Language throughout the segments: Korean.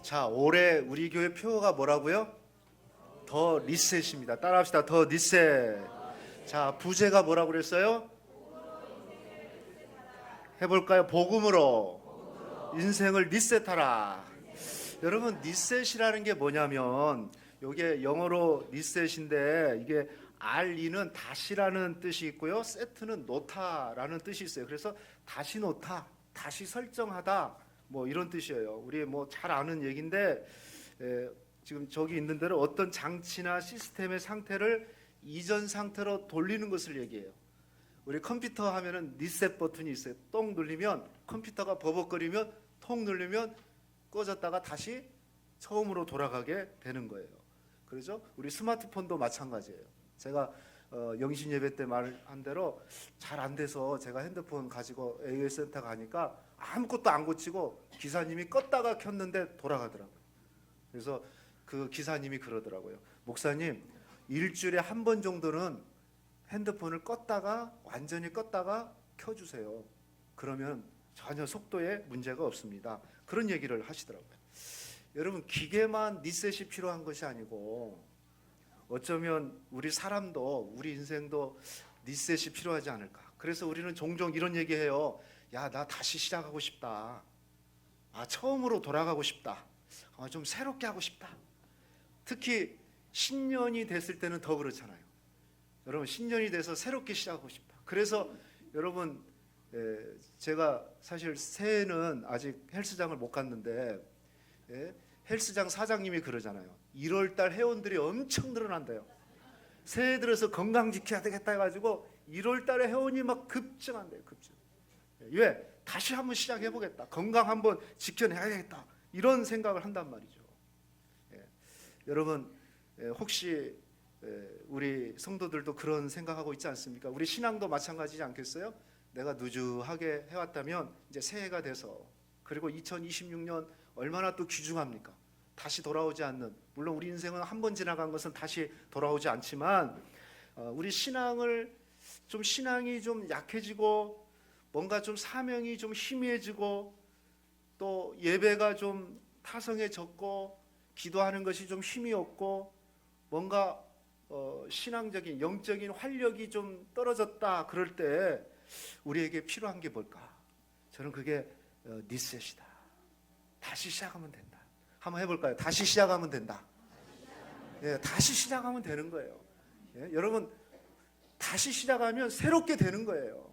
자, 올해 우리 교회 표어가 뭐라고요? 더 리셋입니다. 따라합시다. 더 리셋. 자, 부제가 뭐라고 그랬어요? 해볼까요? 복음으로 인생을 리셋하라. 여러분, 리셋이라는 게 뭐냐면 이게 영어로 리셋인데 이게 RE는 다시라는 뜻이 있고요, 세트는 놓다라는 뜻이 있어요. 그래서 다시 놓다, 다시 설정하다, 뭐 이런 뜻이에요. 우리 뭐 잘 아는 얘기인데 지금 저기 있는 대로 어떤 장치나 시스템의 상태를 이전 상태로 돌리는 것을 얘기해요. 우리 컴퓨터 하면은 리셋 버튼이 있어요. 똥 누르면 컴퓨터가 버벅거리면 통 누르면 꺼졌다가 다시 처음으로 돌아가게 되는 거예요. 그렇죠? 우리 스마트폰도 마찬가지예요. 제가 영신 예배 때 말한 대로 잘 안 돼서 제가 핸드폰 가지고 AS 센터 가니까 아무것도 안 고치고 기사님이 껐다가 켰는데 돌아가더라고요. 그래서 그 기사님이 그러더라고요. 목사님, 일주일에 한 번 정도는 핸드폰을 껐다가 완전히 껐다가 켜주세요. 그러면 전혀 속도에 문제가 없습니다. 그런 얘기를 하시더라고요. 여러분, 기계만 리셋이 필요한 것이 아니고 어쩌면 우리 사람도, 우리 인생도 리셋이 필요하지 않을까. 그래서 우리는 종종 이런 얘기해요. 야, 나 다시 시작하고 싶다. 처음으로 돌아가고 싶다. 좀 새롭게 하고 싶다. 특히 신년이 됐을 때는 더 그렇잖아요. 여러분, 신년이 돼서 새롭게 시작하고 싶다. 그래서 여러분, 제가 사실 새해는 아직 헬스장을 못 갔는데 헬스장 사장님이 그러잖아요. 1월달 회원들이 엄청 늘어난대요. 새해 들어서 건강 지켜야 되겠다 해가지고 1월달에 회원이 막 급증한대요. 급증. 왜? 다시 한번 시작해보겠다. 건강 한번 지켜내야겠다. 이런 생각을 한단 말이죠. 여러분, 혹시 우리 성도들도 그런 생각하고 있지 않습니까? 우리 신앙도 마찬가지지 않겠어요? 내가 누주하게 해왔다면 이제 새해가 돼서, 그리고 2026년 얼마나 또 귀중합니까? 다시 돌아오지 않는, 물론 우리 인생은 한 번 지나간 것은 다시 돌아오지 않지만 우리 신앙이 좀 약해지고 뭔가 좀 사명이 좀 희미해지고 또 예배가 좀 타성해졌고 기도하는 것이 좀 힘이 없고 뭔가 신앙적인 영적인 활력이 좀 떨어졌다. 그럴 때 우리에게 필요한 게 뭘까? 저는 그게 리셋이다. 다시 시작하면 된다. 한번 해볼까요? 다시 시작하면 된다. 다시 시작하면 되는 거예요. 여러분, 다시 시작하면 새롭게 되는 거예요.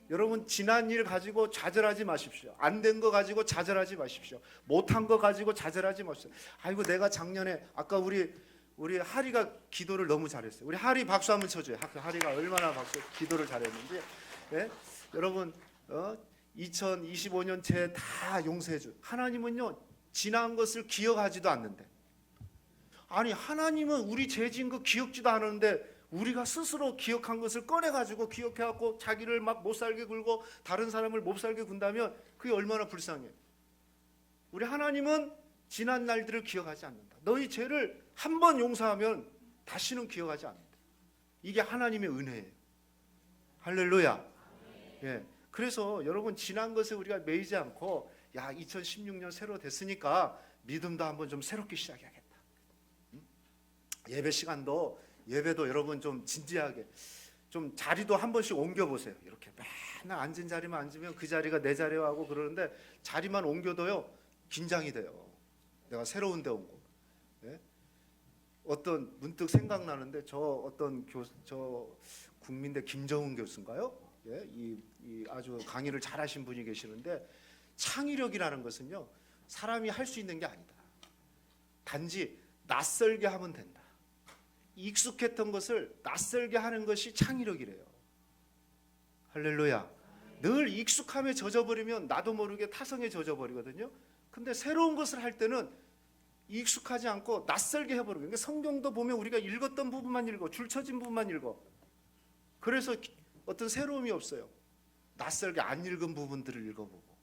여러분, 지난 일 가지고 좌절하지 마십시오. 안 된 거 가지고 좌절하지 마십시오. 못한 거 가지고 좌절하지 마십시오. 아이고, 내가 작년에, 아까 우리 하리가 기도를 너무 잘했어요. 우리 하리 박수 한번 쳐줘요. 하리가 얼마나 기도를 잘했는지. 여러분, 2025년 죄 다 용서해줘. 하나님은요, 지난 것을 기억하지도 않는데, 아니, 하나님은 우리 죄 지은 거 기억지도 않았는데 우리가 스스로 기억한 것을 꺼내가지고 기억해갖고 자기를 막 못살게 굴고 다른 사람을 못살게 군다면 그게 얼마나 불쌍해. 우리 하나님은 지난 날들을 기억하지 않는다. 너희 죄를 한 번 용서하면 다시는 기억하지 않는다. 이게 하나님의 은혜예요. 할렐루야. 그래서 여러분, 지난 것에 우리가 매이지 않고, 야, 2016년 새로 됐으니까 믿음도 한번 좀 새롭게 시작해야겠다. 예배도 여러분 좀 진지하게, 좀 자리도 한 번씩 옮겨보세요. 이렇게 맨날 앉은 자리만 앉으면 그 자리가 내 자리하고 그러는데 자리만 옮겨도요, 긴장이 돼요. 내가 새로운 데 온 거. 어떤 문득 생각나는데 저 국민대 김정은 교수인가요? 이 아주 강의를 잘하신 분이 계시는데, 창의력이라는 것은요, 사람이 할 수 있는 게 아니다. 단지 낯설게 하면 된다. 익숙했던 것을 낯설게 하는 것이 창의력이래요. 할렐루야. 늘 익숙함에 젖어버리면 나도 모르게 타성에 젖어버리거든요. 근데 새로운 것을 할 때는 익숙하지 않고 낯설게 해버리고, 그러니까 성경도 보면 우리가 읽었던 부분만 읽어, 줄쳐진 부분만 읽어. 그래서 어떤 새로움이 없어요. 낯설게 안 읽은 부분들을 읽어보고,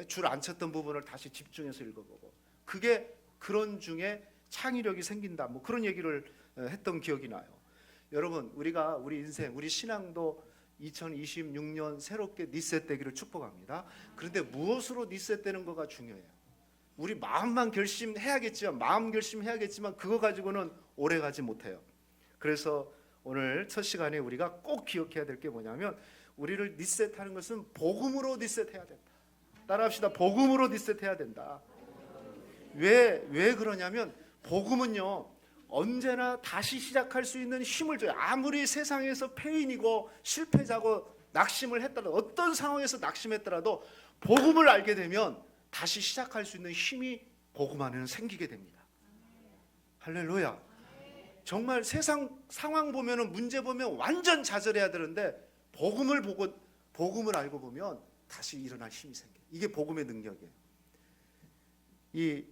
줄 안 쳤던 부분을 다시 집중해서 읽어보고, 그게 그런 중에 창의력이 생긴다. 뭐 그런 얘기를 했던 기억이 나요. 여러분, 우리 인생, 우리 신앙도 2026년 새롭게 리셋되기를 축복합니다. 그런데 무엇으로 리셋되는 거가 중요해요. 우리 마음만 결심해야겠지만 마음 결심해야겠지만 그거 가지고는 오래 가지 못해요. 그래서 오늘 첫 시간에 우리가 꼭 기억해야 될 게 뭐냐면 우리를 리셋하는 것은 복음으로 리셋해야 된다. 따라합시다. 복음으로 리셋해야 된다. 왜 그러냐면 복음은요 언제나 다시 시작할 수 있는 힘을 줘요. 아무리 세상에서 패인이고 실패자고 낙심을 했더라도 어떤 상황에서 낙심했더라도 복음을 알게 되면 다시 시작할 수 있는 힘이 복음 안에는 생기게 됩니다. 할렐루야. 정말 세상 상황 보면은 문제 보면 완전 좌절해야 되는데 복음을 알고 보면 다시 일어날 힘이 생겨요. 이게 복음의 능력이에요. 이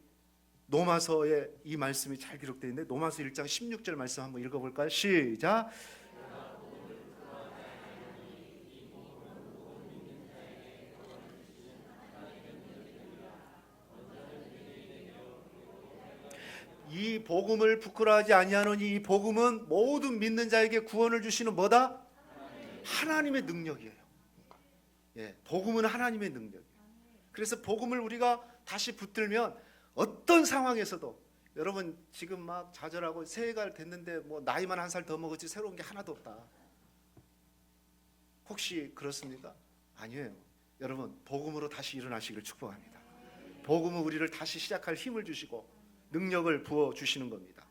노마서에 이 말씀이 잘 기록되어 있는데 노마서 1장 16절 말씀 한번 읽어볼까요? 시작. 이 복음을 부끄러워하지 아니하노니 이 복음은 모든 믿는 자에게 구원을 주시는 뭐다? 하나님의 능력이에요. 예, 복음은 하나님의 능력이에요. 그래서 복음을 우리가 다시 붙들면 어떤 상황에서도 여러분 지금 막 좌절하고 새해가 됐는데 뭐 나이만 한 살 더 먹었지 새로운 게 하나도 없다. 혹시 그렇습니까? 아니에요. 여러분 복음으로 다시 일어나시기를 축복합니다. 복음은 우리를 다시 시작할 힘을 주시고 능력을 부어주시는 겁니다.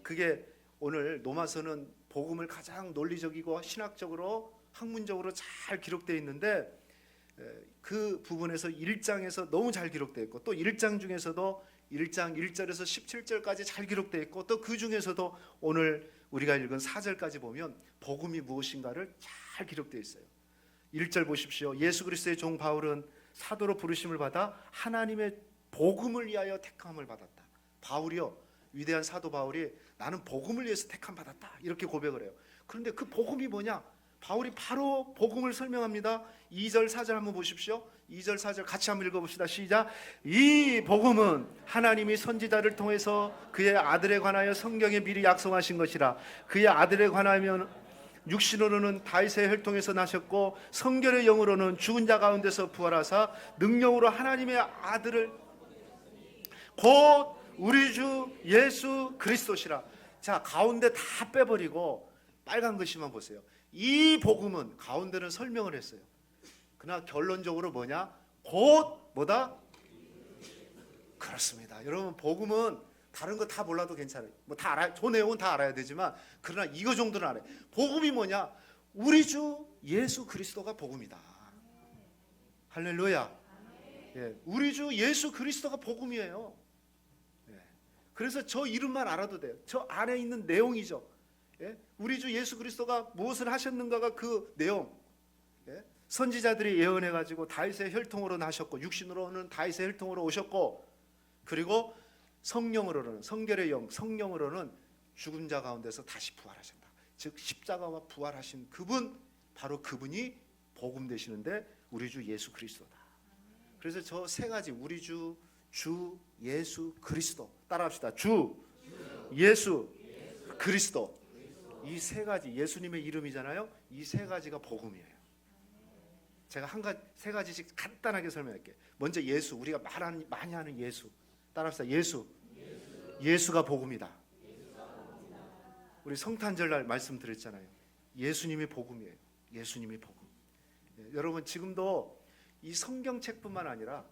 그게 오늘 노마서는 복음을 가장 논리적이고 신학적으로 학문적으로 잘 기록되어 있는데 그 부분에서 1장에서 너무 잘 기록되어 있고 또 1장 중에서도 1장 1절에서 17절까지 잘 기록되어 있고 또 그 중에서도 오늘 우리가 읽은 4절까지 보면 복음이 무엇인가를 잘 기록되어 있어요. 1절 보십시오. 예수 그리스도의 종 바울은 사도로 부르심을 받아 하나님의 복음을 위하여 택함을 받았다. 바울이요, 위대한 사도 바울이 나는 복음을 위해서 택함 받았다 이렇게 고백을 해요. 그런데 그 복음이 뭐냐? 바울이 바로 복음을 설명합니다. 2절 4절 한번 보십시오. 2절 4절 같이 한번 읽어봅시다. 시작. 이 복음은 하나님이 선지자를 통해서 그의 아들에 관하여 성경에 미리 약속하신 것이라. 그의 아들에 관하여 육신으로는 다윗의 혈통에서 나셨고 성결의 영으로는 죽은 자 가운데서 부활하사 능력으로 하나님의 아들을 곧 우리 주 예수 그리스도시라. 자, 가운데 다 빼버리고 빨간 글씨만 보세요. 이 복음은 가운데는 설명을 했어요. 그러나 결론적으로 뭐냐? 곧 뭐다? 그렇습니다. 여러분 복음은 다른 거 다 몰라도 괜찮아요. 뭐 다 알아요. 저 내용은 다 알아야 되지만 그러나 이거 정도는 알아요. 복음이 뭐냐? 우리 주 예수 그리스도가 복음이다. 할렐루야. 예, 우리 주 예수 그리스도가 복음이에요. 그래서 저 이름만 알아도 돼요. 저 안에 있는 내용이죠. 예? 우리 주 예수 그리스도가 무엇을 하셨는가가 그 내용. 예? 선지자들이 예언해가지고 다윗의 혈통으로 나셨고 육신으로는 다윗의 혈통으로 오셨고 그리고 성령으로는 성결의 영, 성령으로는 죽은 자 가운데서 다시 부활하신다. 즉 십자가와 부활하신 그분, 바로 그분이 복음 되시는데 우리 주 예수 그리스도다. 그래서 저 세 가지 우리 주 예수 그리스도 따라합시다. 주 예수 그리스도 이 세 가지 예수님의 이름이잖아요. 이 세 가지가 복음이에요. 제가 세 가지씩 간단하게 설명할게요. 먼저 예수, 우리가 많이 하는 예수 따라합시다. 예수가 복음이다. 우리 성탄절날 말씀드렸잖아요. 예수님이 복음이에요. 예수님이 복음. 여러분 지금도 이 성경책뿐만 아니라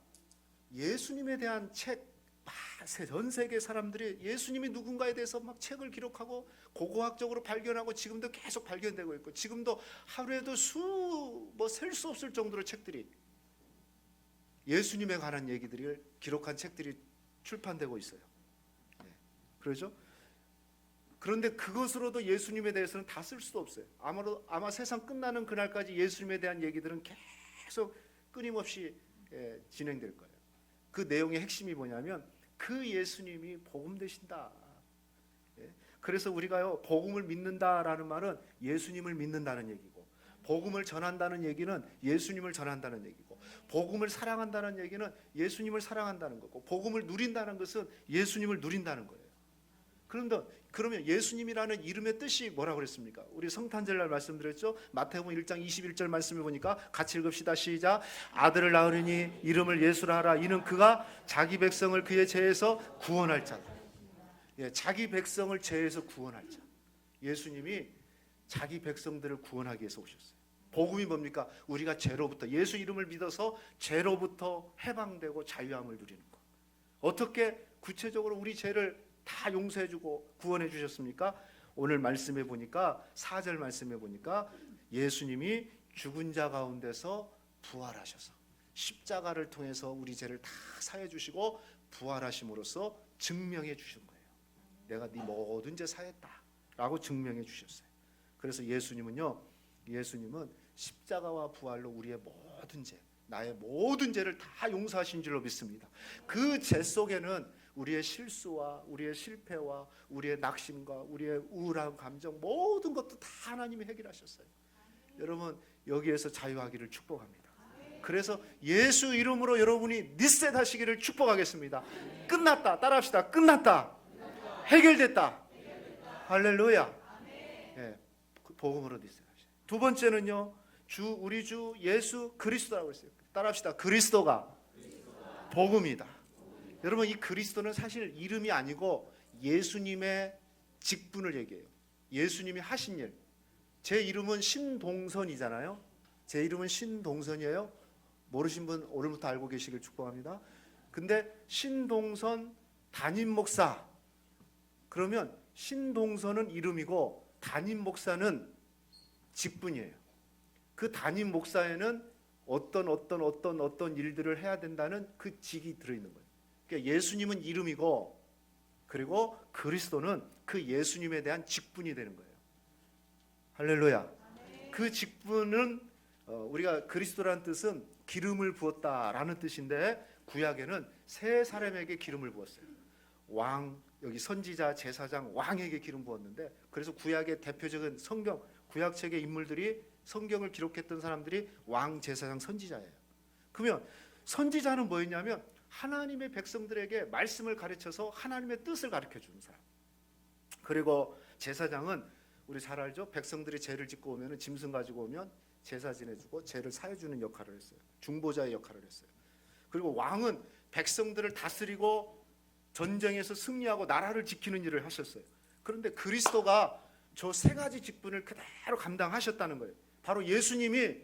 예수님에 대한 책, 전 세계 사람들이 예수님이 누군가에 대해서 막 책을 기록하고 고고학적으로 발견하고 지금도 계속 발견되고 있고 지금도 하루에도 셀 수 없을 정도로 책들이 예수님에 관한 얘기들을 기록한 책들이 출판되고 있어요. 그렇죠? 그런데 그것으로도 예수님에 대해서는 다 쓸 수도 없어요. 아마 세상 끝나는 그날까지 예수님에 대한 얘기들은 계속 끊임없이 진행될 거예요. 그 내용의 핵심이 뭐냐면 그 예수님이 복음 되신다. 그래서 우리가요 복음을 믿는다라는 말은 예수님을 믿는다는 얘기고 복음을 전한다는 얘기는 예수님을 전한다는 얘기고 복음을 사랑한다는 얘기는 예수님을 사랑한다는 거고 복음을 누린다는 것은 예수님을 누린다는 거예요. 그러면 예수님이라는 이름의 뜻이 뭐라고 그랬습니까? 우리 성탄절날 말씀드렸죠. 마태복음 1장 21절 말씀을 보니까 같이 읽읍시다. 시작. 아들을 낳으리니 이름을 예수라 하라. 이는 그가 자기 백성을 그의 죄에서 구원할 자다. 예, 자기 백성을 죄에서 구원할 자. 예수님이 자기 백성들을 구원하기 위해서 오셨어요. 복음이 뭡니까? 우리가 죄로부터, 예수 이름을 믿어서 죄로부터 해방되고 자유함을 누리는 것. 어떻게 구체적으로 우리 죄를 다 용서해주고 구원해 주셨습니까? 오늘 말씀해 보니까 4절 말씀해 보니까 예수님이 죽은 자 가운데서 부활하셔서 십자가를 통해서 우리 죄를 다 사해 주시고 부활하심으로써 증명해 주신 거예요. 내가 네 모든 죄 사했다라고 증명해 주셨어요. 그래서 예수님은 십자가와 부활로 우리의 모든 죄, 나의 모든 죄를 다 용서하신 줄로 믿습니다. 그 죄 속에는 우리의 실수와 우리의 실패와 우리의 낙심과 우리의 우울한 감정 모든 것도 다 하나님이 해결하셨어요. 여러분 여기에서 자유하기를 축복합니다. 그래서 예수 이름으로 여러분이 리셋 하시기를 축복하겠습니다. 끝났다. 따라합시다. 끝났다. 해결됐다. 할렐루야. 예, 복음으로 리셋하시죠. 두 번째는요, 우리 주 예수 그리스도라고 했어요. 따라합시다. 그리스도가 복음이다. 여러분 이 그리스도는 사실 이름이 아니고 예수님의 직분을 얘기해요. 예수님이 하신 일. 제 이름은 신동선이잖아요. 제 이름은 신동선이에요. 모르신 분 오늘부터 알고 계시길 축복합니다. 근데 신동선 담임 목사, 그러면 신동선은 이름이고 담임 목사는 직분이에요. 그 담임 목사에는 어떤 일들을 해야 된다는 그 직이 들어있는 거예요. 그러니까 예수님은 이름이고 그리고 그리스도는 그 예수님에 대한 직분이 되는 거예요. 할렐루야. 그 직분은 우리가 그리스도라는 뜻은 기름을 부었다라는 뜻인데 구약에는 세 사람에게 기름을 부었어요. 왕, 여기 선지자, 제사장, 왕에게 기름 부었는데 그래서 구약의 대표적인 성경, 구약책의 인물들이 성경을 기록했던 사람들이 왕, 제사장, 선지자예요. 그러면 선지자는 뭐였냐면 하나님의 백성들에게 말씀을 가르쳐서 하나님의 뜻을 가르쳐주는 사람. 그리고 제사장은 우리 잘 알죠? 백성들이 죄를 짓고 오면 짐승 가지고 오면 제사 지내주고 죄를 사해주는 역할을 했어요. 중보자의 역할을 했어요. 그리고 왕은 백성들을 다스리고 전쟁에서 승리하고 나라를 지키는 일을 하셨어요. 그런데 그리스도가 저 세 가지 직분을 그대로 감당하셨다는 거예요. 바로 예수님이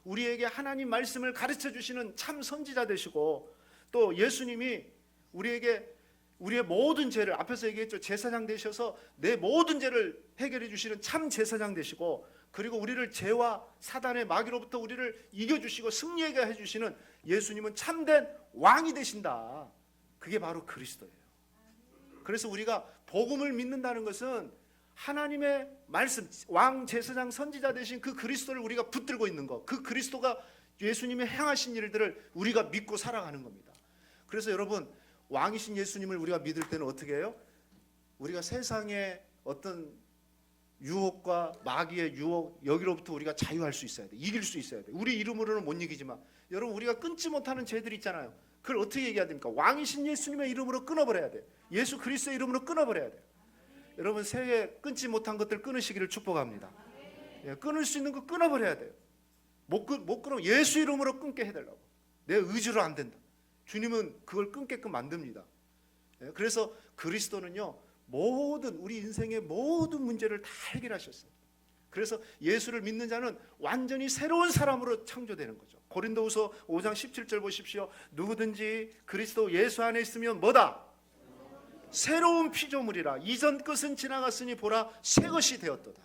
우리에게 하나님 말씀을 가르쳐 주시는 참 선지자 되시고 또 예수님이 우리에게 우리의 모든 죄를 앞에서 얘기했죠. 제사장 되셔서 내 모든 죄를 해결해 주시는 참 제사장 되시고 그리고 우리를 죄와 사단의 마귀로부터 우리를 이겨주시고 승리하게 해주시는 예수님은 참된 왕이 되신다. 그게 바로 그리스도예요. 그래서 우리가 복음을 믿는다는 것은 하나님의 말씀, 왕, 제사장, 선지자 되신 그 그리스도를 우리가 붙들고 있는 것, 그 그리스도가 예수님이 행하신 일들을 우리가 믿고 살아가는 겁니다. 그래서 여러분 왕이신 예수님을 우리가 믿을 때는 어떻게 해요? 우리가 세상의 어떤 유혹과 마귀의 유혹 여기로부터 우리가 자유할 수 있어야 돼. 이길 수 있어야 돼. 우리 이름으로는 못 이기지만 여러분 우리가 끊지 못하는 죄들이 있잖아요. 그걸 어떻게 얘기해야 됩니까? 왕이신 예수님의 이름으로 끊어버려야 돼. 예수 그리스도의 이름으로 끊어버려야 돼. 여러분 새해 끊지 못한 것들 끊으시기를 축복합니다. 예, 끊을 수 있는 거 끊어버려야 돼요. 못 끊으면 예수 이름으로 끊게 해달라고. 내 의지로 안 된다. 주님은 그걸 끊게끔 만듭니다. 예, 그래서 그리스도는요 모든 우리 인생의 모든 문제를 다 해결하셨어요. 그래서 예수를 믿는 자는 완전히 새로운 사람으로 창조되는 거죠. 고린도후서 5장 17절 보십시오. 누구든지 그리스도 예수 안에 있으면 뭐다? 새로운 피조물이라. 이전 것은 지나갔으니 보라 새 것이 되었도다.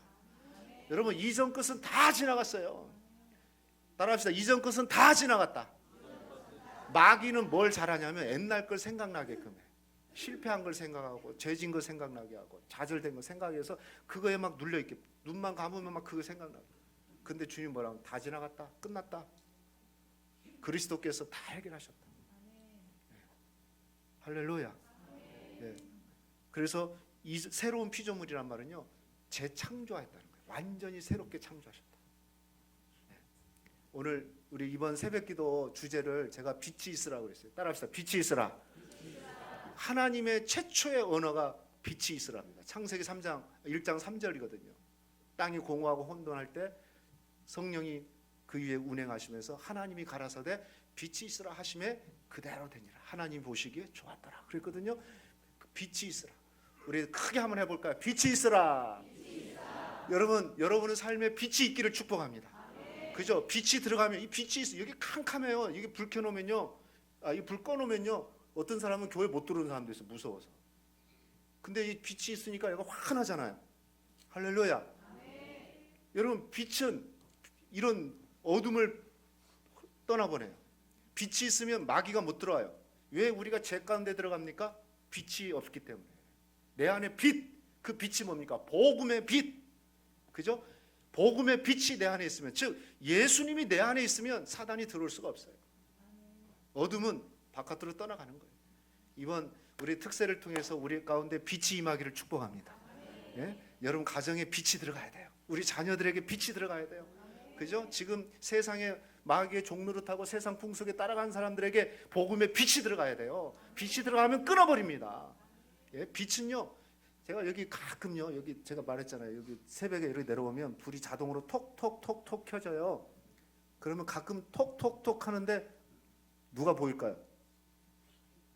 여러분 이전 것은 다 지나갔어요. 따라합시다. 이전 것은 다 지나갔다. 마귀는 뭘 잘하냐면 옛날 걸 생각나게끔 해. 실패한 걸 생각하고 죄진 거 생각나게 하고 좌절된 거 생각해서 그거에 막 눌려있게 눈만 감으면 막 그거 생각나게. 근데 주님 뭐라고? 다 지나갔다. 끝났다. 그리스도께서 다 해결하셨다. 네. 할렐루야. 네. 그래서 이 새로운 피조물이란 말은요 재창조했다는 거예요. 완전히 새롭게 창조하셨다. 네. 오늘 우리 이번 새벽기도 주제를 제가 빛이 있으라고 그랬어요. 따라합시다. 빛이 있으라. 하나님의 최초의 언어가 빛이 있으랍니다. 창세기 3장 1장 3절이거든요. 땅이 공허하고 혼돈할 때 성령이 그 위에 운행하시면서 하나님이 가라사대 빛이 있으라 하심에 그대로 되니라. 하나님 보시기에 좋았더라 그랬거든요. 빛이 있으라. 우리 크게 한번 해볼까요? 빛이 있으라. 여러분, 여러분의 삶에 빛이 있기를 축복합니다. 그죠? 빛이 들어가면, 이 빛이 있어. 여기 캄캄해요. 이게 불 켜놓으면요, 이 불 꺼놓으면요, 어떤 사람은 교회 못 들어오는 사람도 있어, 무서워서. 근데 이 빛이 있으니까 얘가 환하잖아요. 할렐루야. 여러분, 빛은 이런 어둠을 떠나보내요. 빛이 있으면 마귀가 못 들어와요. 왜 우리가 죄 가운데 들어갑니까? 빛이 없기 때문에. 내 안에 빛, 그 빛이 뭡니까? 복음의 빛. 그죠? 복음의 빛이 내 안에 있으면, 즉 예수님이 내 안에 있으면 사단이 들어올 수가 없어요. 어둠은 바깥으로 떠나가는 거예요. 이번 우리 특세를 통해서 우리 가운데 빛이 임하기를 축복합니다. 예? 여러분 가정에 빛이 들어가야 돼요. 우리 자녀들에게 빛이 들어가야 돼요. 그죠? 지금 세상에 마귀의 종노릇하고 세상 풍속에 따라가는 사람들에게 복음의 빛이 들어가야 돼요. 빛이 들어가면 끊어버립니다. 예? 빛은요, 제가 여기 가끔요, 여기 제가 말했잖아요. 여기 새벽에 이렇게 내려오면 불이 자동으로 톡톡톡톡 켜져요. 그러면 가끔 톡톡톡 하는데 누가 보일까요?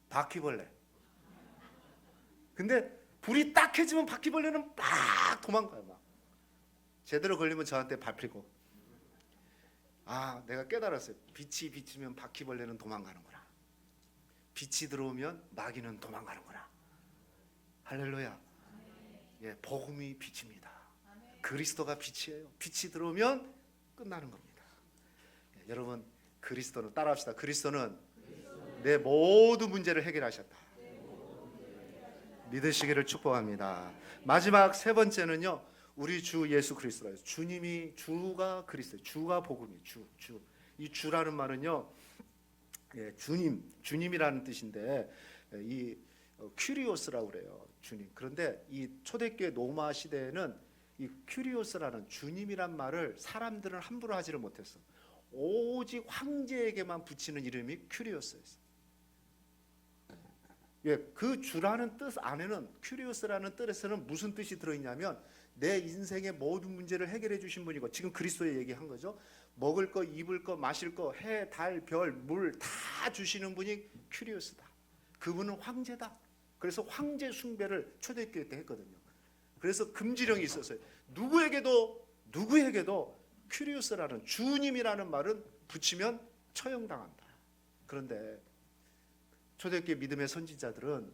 바퀴벌레. 근데 불이 딱 켜지면 바퀴벌레는 막 도망가요. 막 제대로 걸리면 저한테 밟히고. 아, 내가 깨달았어요. 빛이 비치면 바퀴벌레는 도망가는구나. 빛이 들어오면 마귀는 도망가는구나. 할렐루야. 예, 복음이 빛입니다. 그리스도가 빛이에요. 빛이 들어오면 끝나는 겁니다. 예, 여러분, 그리스도는, 따라합시다. 그리스도는 내 모든 문제를 해결하셨다. 믿으시기를 축복합니다. 마지막 세 번째는요, 우리 주 예수 그리스도예요. 주님이, 주가 그리스도, 주가 복음이, 주. 이 주라는 말은요, 예, 주님이라는 뜻인데, 이 큐리오스라고 그래요. 주님. 그런데 이 초대교회 로마 시대에는 이 큐리오스라는 주님이란 말을 사람들은 함부로 하지를 못했어. 오직 황제에게만 붙이는 이름이 큐리오스였어. 예, 그 주라는 뜻 안에는, 큐리오스라는 뜻에서는 무슨 뜻이 들어있냐면, 내 인생의 모든 문제를 해결해 주신 분이고, 지금 그리스도의 얘기한 거죠. 먹을 거, 입을 거, 마실 거, 해, 달, 별, 물 다 주시는 분이 큐리오스다. 그분은 황제다. 그래서 황제 숭배를 초대교회 때 했거든요. 그래서 금지령이 있었어요. 누구에게도 큐리오스라는, 주님이라는 말은 붙이면 처형당한다. 그런데 초대교회 믿음의 선지자들은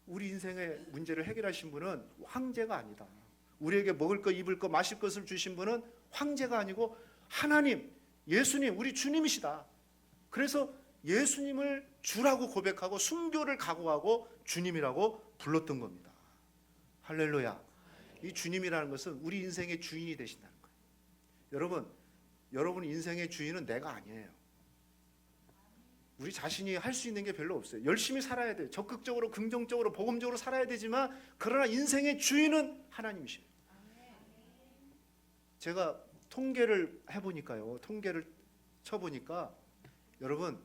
우리 인생의 문제를 해결하신 분은 황제가 아니다. 우리에게 먹을 거, 입을 거, 마실 것을 주신 분은 황제가 아니고 하나님, 예수님, 우리 주님이시다. 그래서 예수님을 주라고 고백하고 순교를 각오하고 주님이라고 불렀던 겁니다. 할렐루야. 이 주님이라는 것은 우리 인생의 주인이 되신다는 거예요. 여러분 인생의 주인은 내가 아니에요. 우리 자신이 할 수 있는 게 별로 없어요. 열심히 살아야 돼요. 적극적으로, 긍정적으로, 복음적으로 살아야 되지만, 그러나 인생의 주인은 하나님이십니다. 제가 통계를 해보니까요, 통계를 쳐보니까, 여러분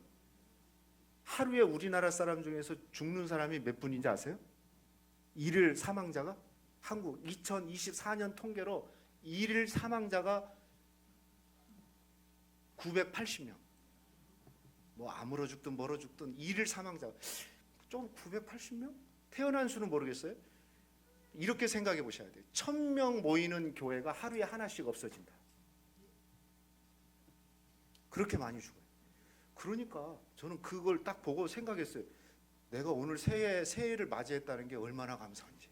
하루에 우리나라 사람 중에서 죽는 사람이 몇 분인지 아세요? 일일 사망자가, 한국 2024년 통계로 일일 사망자가 980명. 뭐 아물어 죽든 멀어 죽든 일일 사망자 좀 980명? 태어난 수는 모르겠어요. 이렇게 생각해 보셔야 돼요. 1000명 모이는 교회가 하루에 하나씩 없어진다. 그렇게 많이 죽어요. 그러니까 저는 그걸 딱 보고 생각했어요. 내가 오늘 새해를 맞이했다는 게 얼마나 감사한지.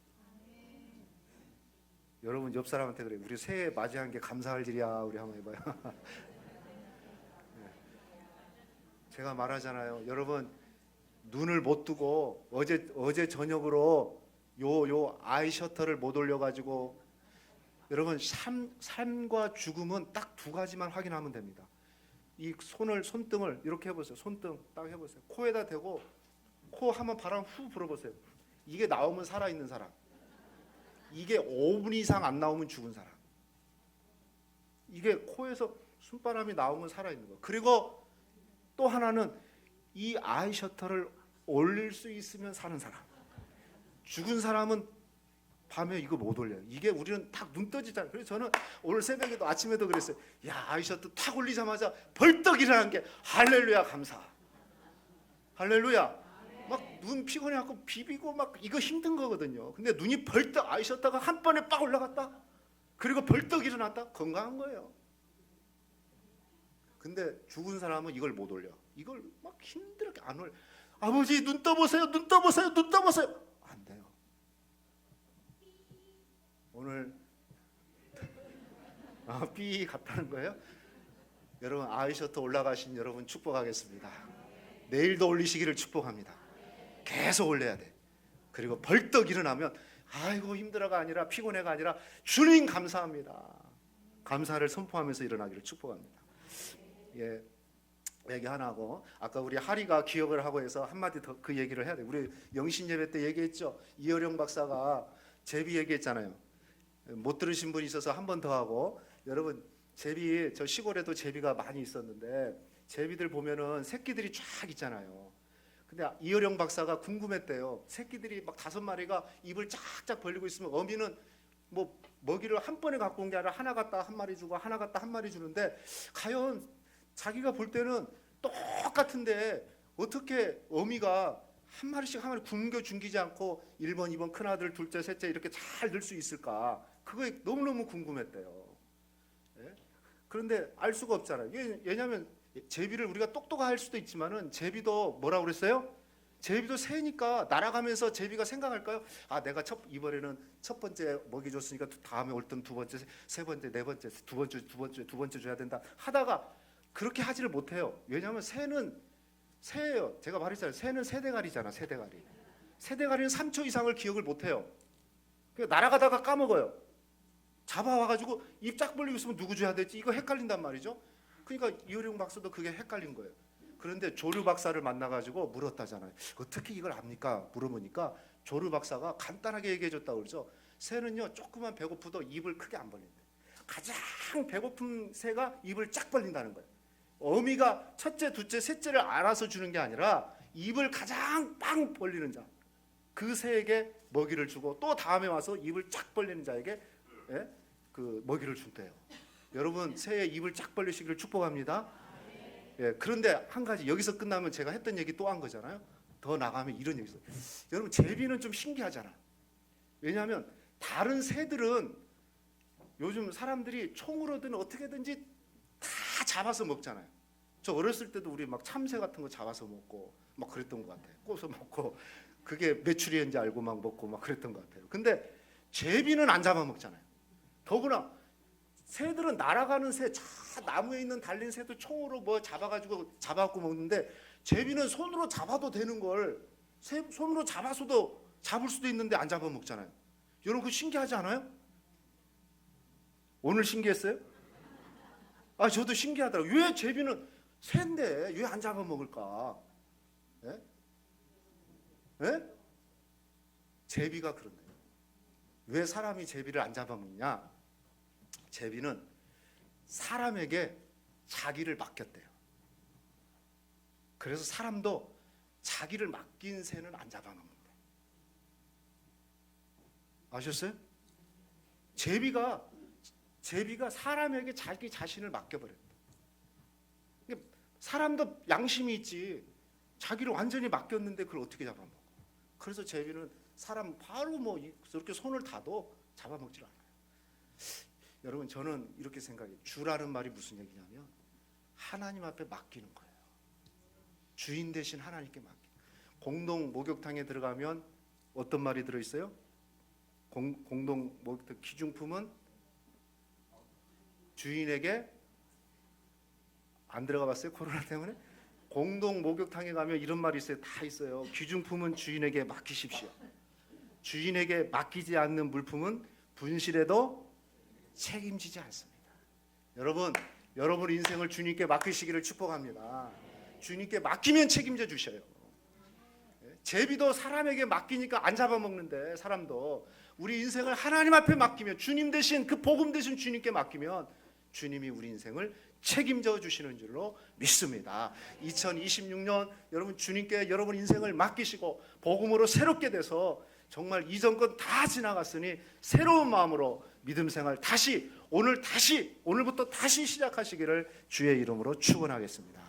여러분 옆 사람한테 그래요. 우리 새해 맞이한 게 감사할 일이야. 우리 한번 해봐요. 제가 말하잖아요. 여러분 눈을 못 뜨고 어제 저녁으로 요 아이 셔터를 못 올려가지고, 여러분 삶과 죽음은 딱 두 가지만 확인하면 됩니다. 이 손등을 이렇게 해보세요. 손등 딱 해보세요. 코에다 대고 코 한번 바람 후 불어보세요. 이게 나오면 살아있는 사람, 이게 5분 이상 안 나오면 죽은 사람. 이게 코에서 숨바람이 나오면 살아있는 거. 그리고 또 하나는 이 아이 셔터를 올릴 수 있으면 사는 사람. 죽은 사람은 밤에 이거 못 올려요. 이게 우리는 딱 눈 떠지잖아요. 그래서 저는 오늘 새벽에도 아침에도 그랬어요. 야, 아이셔트 탁 올리자마자 벌떡 일어난 게 할렐루야 감사. 할렐루야. 막 눈 피곤해갖고 비비고 막 이거 힘든 거거든요. 근데 눈이 벌떡 아이셔트가 한 번에 빡 올라갔다. 그리고 벌떡 일어났다. 건강한 거예요. 근데 죽은 사람은 이걸 못 올려. 이걸 막 힘들게 안 올려. 아버지 눈 떠보세요. 눈 떠보세요. 눈 떠보세요. 안 돼요. 오늘 삐 갔다는 거예요? 여러분 아이셔트 올라가신 여러분 축복하겠습니다. 내일도 올리시기를 축복합니다. 계속 올려야 돼. 그리고 벌떡 일어나면 아이고 힘들어가 아니라 피곤해가 아니라 주님 감사합니다. 감사를 선포하면서 일어나기를 축복합니다. 예, 얘기 하나 하고 아까 우리 하리가 기억을 하고 해서 한마디 더 그 얘기를 해야 돼. 우리 영신 예배 때 얘기했죠. 이어령 박사가 제비 얘기했잖아요. 못 들으신 분이 있어서 한 번 더 하고 여러분 제비 저 시골에도 제비가 많이 있었는데 제비들 보면은 새끼들이 쫙 있잖아요. 근데 이어령 박사가 궁금했대요. 새끼들이 막 5마리가 입을 쫙쫙 벌리고 있으면 어미는 뭐 먹이를 한 번에 갖고 온 게 아니라 하나 갖다 한 마리 주고 하나 갖다 한 마리 주는데 과연 자기가 볼 때는 똑같은데 어떻게 어미가 한 마리씩 한 마리 굶겨 죽이지 않고 1번, 2번 큰아들, 둘째, 셋째 이렇게 잘 늘 수 있을까? 그거에 너무너무 궁금했대요. 예? 그런데 알 수가 없잖아요. 왜냐하면 제비를 우리가 똑똑할 수도 있지만은 제비도 뭐라고 그랬어요? 제비도 새니까 날아가면서 제비가 생각할까요? 아, 내가 이번에는 첫 번째 먹이 줬으니까 다음에 올 때는 두 번째, 세 번째, 네 번째, 두 번째 줘야 된다 하다가 그렇게 하지를 못해요. 왜냐하면 새예요. 제가 말했잖아요. 새는 새대가리잖아. 새대가리는 3초 이상을 기억을 못해요. 날아가다가 까먹어요. 잡아와가지고 입 쫙 벌리고 있으면 누구 줘야 될지 이거 헷갈린단 말이죠. 그러니까 이어령 박사도 그게 헷갈린 거예요. 그런데 조류 박사를 만나가지고 물었다잖아요. 어떻게 이걸 압니까? 물어보니까 조류 박사가 간단하게 얘기해줬다고 그러죠. 새는요 조금만 배고프도 입을 크게 안 벌린대. 가장 배고픈 새가 입을 쫙 벌린다는 거예요. 어미가 첫째, 둘째, 셋째를 알아서 주는 게 아니라 입을 가장 빵 벌리는 자, 그 새에게 먹이를 주고 또 다음에 와서 입을 쫙 벌리는 자에게 그 먹이를 준대요. 여러분 새의 입을 쫙 벌리시기를 축복합니다. 예, 그런데 한 가지 여기서 끝나면 제가 했던 얘기 또 한 거잖아요. 더 나가면 이런 얘기 있어요. 여러분 제비는 좀 신기하잖아. 왜냐하면 다른 새들은 요즘 사람들이 총으로든 어떻게든지 다 잡아서 먹잖아요. 저 어렸을 때도 우리 막 참새 같은 거 잡아서 먹고 막 그랬던 것 같아요. 꼬서 먹고 그게 메추리인지 알고 막 먹고 막 그랬던 것 같아요. 근데 제비는 안 잡아 먹잖아요. 더구나 새들은 날아가는 새, 저 나무에 있는 달린 새도 총으로 뭐 잡아갖고 먹는데 제비는 손으로 잡아도 되는 걸 손으로 잡아서도 잡을 수도 있는데 안 잡아 먹잖아요. 여러분 그거 신기하지 않아요? 오늘 신기했어요? 아 저도 신기하더라고요. 왜 제비는 새인데 왜 안 잡아 먹을까? 예? 예? 제비가 그런데 왜 사람이 제비를 안 잡아 먹냐? 제비는 사람에게 자기를 맡겼대요. 그래서 사람도 자기를 맡긴 새는 안 잡아먹는데. 아셨어요? 제비가 사람에게 자기 자신을 맡겨버렸다. 사람도 양심이 있지. 자기를 완전히 맡겼는데 그걸 어떻게 잡아먹어? 그래서 제비는 사람 바로 뭐 저렇게 손을 닿아도 잡아먹질 않아요. 여러분 저는 이렇게 생각해요. 주라는 말이 무슨 얘기냐면 하나님 앞에 맡기는 거예요. 주인 대신 하나님께 맡기는 거예요. 공동 목욕탕에 들어가면 어떤 말이 들어있어요? 공동 목욕탕 기중품은 주인에게 안 들어가 봤어요? 코로나 때문에? 공동 목욕탕에 가면 이런 말이 있어요. 다 있어요. 기중품은 주인에게 맡기십시오. 주인에게 맡기지 않는 물품은 분실해도 책임지지 않습니다. 여러분 인생을 주님께 맡기시기를 축복합니다. 주님께 맡기면 책임져 주셔요. 제비도 사람에게 맡기니까 안 잡아먹는데 사람도 우리 인생을 하나님 앞에 맡기면 주님 대신 그 복음 대신 주님께 맡기면 주님이 우리 인생을 책임져 주시는 줄로 믿습니다. 2026년 여러분 주님께 여러분 인생을 맡기시고 복음으로 새롭게 돼서 정말 이전 건 다 지나갔으니 새로운 마음으로 믿음 생활 오늘부터 다시 시작하시기를 주의 이름으로 축원하겠습니다.